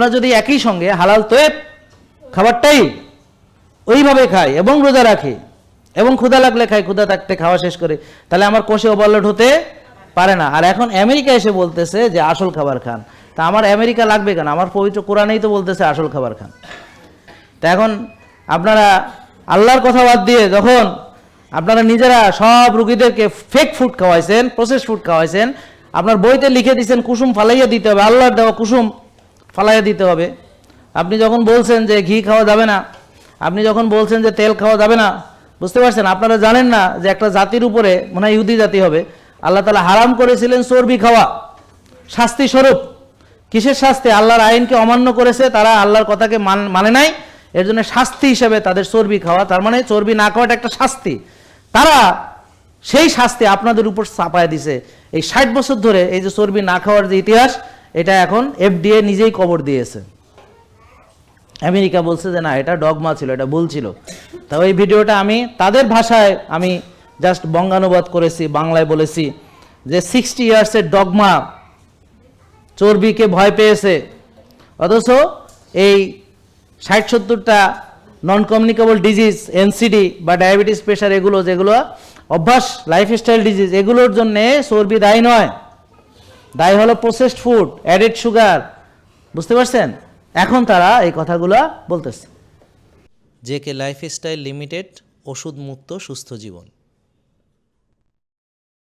আমরা যদি একই সঙ্গে হালাল তৈব খাবারটাই ওইভাবে খাই এবং রোজা রাখি এবং ক্ষুধা লাগলে খাই, ক্ষুধা থাকতে খাওয়া শেষ করে, তাহলে আমার কোষে ওভারলোড হতে পারে না। আর এখন আমেরিকা এসে বলতেছে যে আসল খাবার খান, তা আমার আমেরিকা লাগবে কেন? আমার পবিত্র কোরআনেই তো বলতেছে আসল খাবার খান। তা এখন আপনারা আল্লাহর কথা বাদ দিয়ে যখন আপনারা নিজেরা সব রুগীদেরকে ফেক ফুড খাওয়াইছেন, প্রসেস ফুড খাওয়াইছেন, আপনার বইতে লিখে দিয়েছেন কুসুম ফালাইয়া দিতে হবে, আল্লাহর দেওয়া কুসুম ফালাইয়া দিতে হবে। আপনি যখন বলছেন যে ঘি খাওয়া যাবে না, আপনি যখন বলছেন যে তেল খাওয়া যাবে না, বুঝতে পারছেন? আপনারা জানেন না যে একটা জাতির উপরে, মনে হয় ইহুদি জাতি হবে, আল্লাহ তাআলা হারাম করেছিলেন চর্বি খাওয়া শাস্তি স্বরূপ। কিসের শাস্তি? আল্লাহর আইনকে অমান্য করেছে তারা, আল্লাহর কথাকে মানে নাই, এর জন্য শাস্তি হিসেবে তাদের চর্বি খাওয়া, তার মানে চর্বি না খাওয়াটা একটা শাস্তি। তারা সেই শাস্তি আপনাদের উপর চাপায় দিছে। এই 60 বছর ধরে এই যে চর্বি না খাওয়ার যে ইতিহাস, এটা এখন FDA নিজেই কবর দিয়েছে। আমেরিকা বলছে যে না, এটা ডগমা ছিল, এটা ভুল ছিল। তা ওই ভিডিওটা আমি তাদের ভাষায় আমি জাস্ট বঙ্গানুবাদ করেছি, বাংলায় বলেছি যে 60 ইয়ার্সের ডগমা চর্বিকে ভয় পেয়েছে, অথচ এই 60-70টা নন কমিউনিকেবল ডিজিজ, NCD বা ডায়াবেটিস, প্রেশার, এগুলো যেগুলো অভ্যাস, লাইফস্টাইল ডিজিজ, এগুলোর জন্য চর্বি দায়ী নয়, দায়ী হলো প্রসেসড ফুড, অ্যাডেড সুগার। বুঝতে পারছেন? এখন তারা এই কথাগুলো বলতেছে। জেকে লাইফস্টাইল লিমিটেড, ওষুধ মুক্ত সুস্থ জীবন।